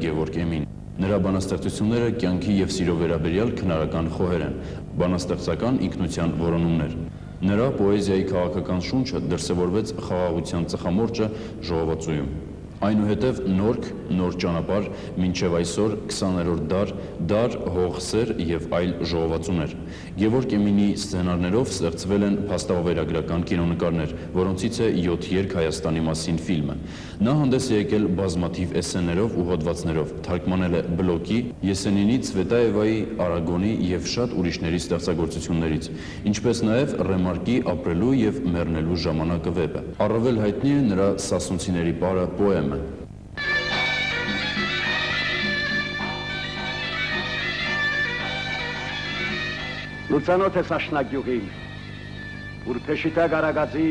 Գևորգ Էմին։ Նրա բանաստեղծությունները կյանքի և սիրո վերաբերյալ քնարական խոհեր են, բանաստեղծական ինքնության որոնումներ։ Նրա պոեզիայի քաղաքական շունչը դրսևորվեց խաղաղության ծխամորճը ժողովածուում։ Այնուհետև նորք, նոր ճանապարհ, մինչև այսօր 20-րդ դար, հող սեր և այլ ժողովածուներ։ Գևորգ Էմինի սցենարներով ստեղծվել են փաստավավերագրական կինոնկարներ, որոնցից է 7 երգ Հայաստանի մասին ֆիլմը։ Նա հանդես է եկել բազմաթիվ էսսեներով ու հոդվածներով, թարգմանել է Բլոկի, Եսենինի, Ցվետաևայի, Արագոնի և շատ ուրիշների ստեղծագործություններից, ինչպես նաև Ռեմարկի «Ապրելու և մեռնելու ժամանակը» վեպը։ Առավել հայտնի է նրա «Սասունցիների պարը» պոեմը։ Լուծանոթ ես աշնագյուղին, ուր փեշիտակ արագածի,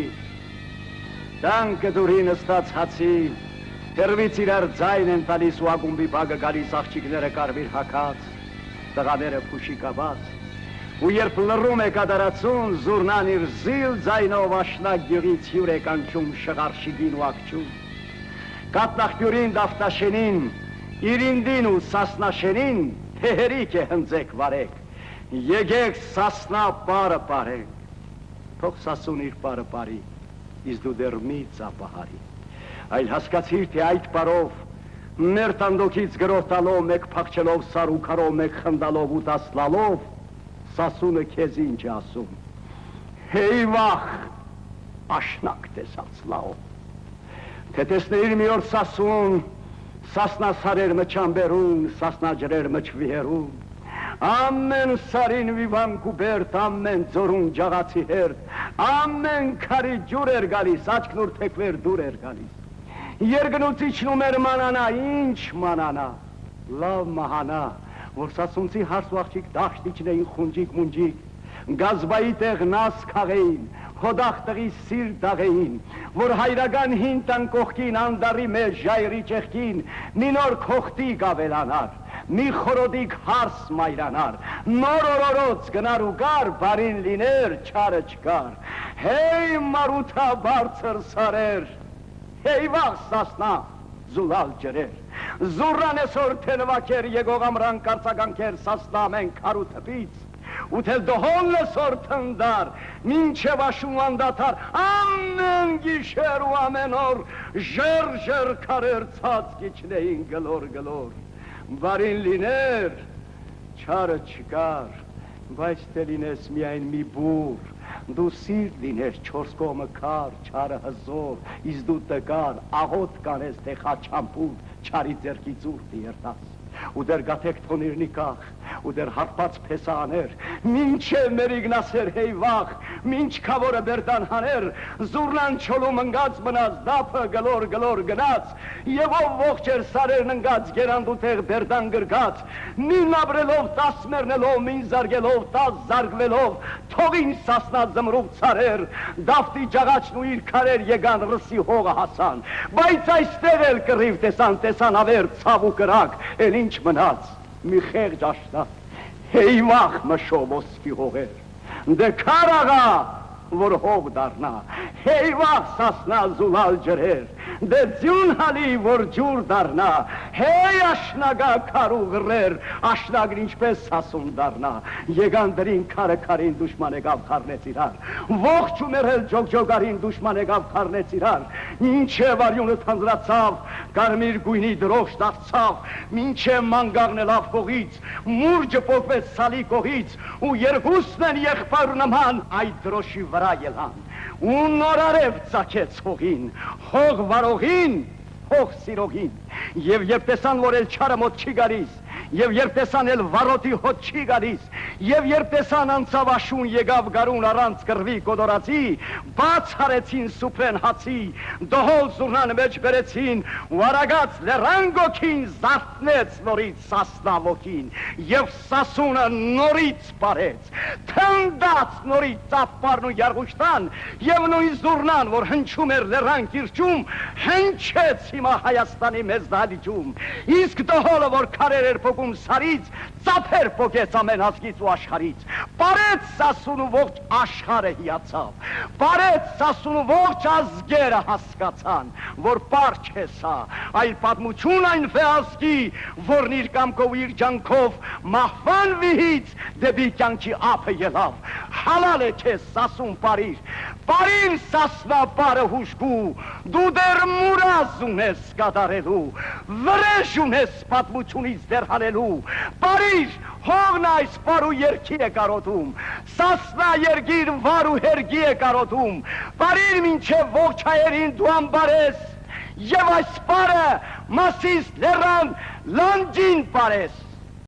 տանկը դուրի նստած հացի, հեռվից իրար ձայն են տալիս ու ակումբի բագը գալիս աղջիկները կարմիր հագած, տղաները փուշիկաբաց, ու երբ լռում է կատարածուն, զուռնան իր զիլ ձայնով աշնագյուղից հյուր է կանչում շղարշիգին ու ակչում, կատնախյուրին դավտաշենին, իրինդին ու սասնաշենին, թեհերիք է հնձեք վարեք, Եկեք սասնա պարը պարեք, թող սասուն իր պարը պարի, իսկ դու դեռ մի ծապահարի, այլ հասկացիր, թե այդ պարով, մեր տանդոքից գրով տալով, մեկ փախչելով սար ու քարով, մեկ խնդալով ու տասլալով, սասունը քեզ ինչ է ասում, հեյ վախ, աշնակ տեսած լավ, թե տեսնեիր մի օր սասուն, սասնա սարեր մչամբերուն, սասնա ջրեր մչվիհերուն, ամեն սարին վիվանք ու բերդ, ամեն ձորուն ջաղացի հերդ, ամեն քարի ջուր էր գալիս, աչքն ուր թեքվեր դուր էր գալիս, երգնուց իջնում էր մանանա, ինչ մանանա, լավ մահանա, որ սասունցի հարս ու աղջիկ դաշտ իջնեին խունջիկ մունջիկ, գազբայի տեղ նաս քաղեին, հոդախ տղի սիր դաղեին, որ հայրական հին տան կողքին, անդարի մեջ ժայրի ճեղքին, մի նոր քոխտի գավելանար, մի խորոդիկ հարս մայրանար, նոր օրորոց գնար ու գար, բարին լիներ, չարը չկար, հեյ մարութա բարձր սարեր, հեյ վաղ սասնա, զուլալ ջրեր, զուրան էսոր թենվակեր, եկող ամրան կարծականքեր, սասնա մենք քարու թպից, ութել դոհոն լսոր թնդար, մինչև աշուն անդաթար, ամեն գիշեր ու ամեն օր, ժեր քարեր ցած կիչնեին գլոր գլոր, բարին լիներ, չարը չկար, բայց թե լինես միայն մի բուր, դու սիրտ լինես չորս կողմը կար, չարը հզոր, իսկ դու տկար, աղոտ կանես թե խաչամպուր, չարի ձերքի ծուրտի երտաս, ու դեր գաթեք թոնիրնի կախ, ու դեր հարպած փեսաներ, մինչև մեր իգնասեր հեյ վախ, մինչ քավորը բերդան հաներ, զուրնան չոլում ընգած մնաց, դափը գլոր գնաց, և ով ողջ էր սարերն ընգած, գերանդ ու տեղ բերդան գրգած, մին ապրելով, տաս մերնելով, մին զարգելով, տաս զարգվելով, թողին սասնա զմրուղ ծարեր, դավտի ջաղաչն ու իր քարեր եկան ռսի հողը հասան, բայց այստեղ էլ կռիվ տեսան ավեր, ցավ ու կրակ, էլ ինչ մնաց, մի խեղճ աշնա, հեյ վախ մշով ոսկի հողեր, դե քար աղա, որ հող դառնա, հեյ վախ սասնա զուլալ ջրեր, դե ձյուն հալի, որ ջուր դառնա, հեյ աշնագա քար ու գրեր, աշնագն ինչպես սասուն դառնա, եկան դրին քարը քարին դուշման եկավ խառնեց իրար, ողջ ու մերել ջոգջոգարին դուշման եկավ խառնեց իրար, մինչև արյունը թանձրացավ, կարմիր գույնի դրոշ դարձավ, մինչև մանգաղն էլ ափկողից, մուրջը պոկվեց սալի կողից, ու երկուսն են եղբայր նման այդ դրոշի վրա ելան, ու նորարև ծակեց հողին, հող վարողին, հող սիրողին, և երբ տեսան, որ էլ չարը մոտ չի գալիս, և երբ տեսան էլ վարոտի հոտ չի գալիս, և երբ տեսան անցավ աշուն եկավ գարուն առանց կռվի կոդորացի, բաց հարեցին սուպրեն հացի, դոհոլ զուրնան մեջ բերեցին, ու արագած լեռան գոքին զարթնեց նորից սասնա ոգին, և սասունը նորից պարեց, թնդաց նորից ծապպարն ու յարգուշտան, և նույն զուրնան, որ հնչում էր լեռան կիրճում, հնչեց հիմա Հայաստանի մեծ դահլիճում, իսկ դհոլը, որ քարեր էր փոկում սարից, ծափեր փոկեց ամեն ազգից ու աշխարից, բարեց Սասուն ու ողջ աշխարհը հիացավ, բարեց Սասուն ու ողջ ազգերը հասկացան, որ պարչ է սա, այլ պատմություն այն վեազգի, որն իր կամքով ու իր ջանքով մահվան վիհից դեպի կյանքի ափը ելավ, հալալ է քեզ Սասուն Պարիր, Պարիր Սասնա պարը հուշկու, դու դեռ մուրազ ունես կատարելու, վրեժ ունես պատմությունից դեռ հանելու, Պարիր հողն այս պարու երկի է կարոտում, Սասնա երգիր վար ու հերգի է կարոտում, Պարիր մինչև ողջ հայերին դու ամբարես, և այս պարը մասիս լեռան լանջին պարես,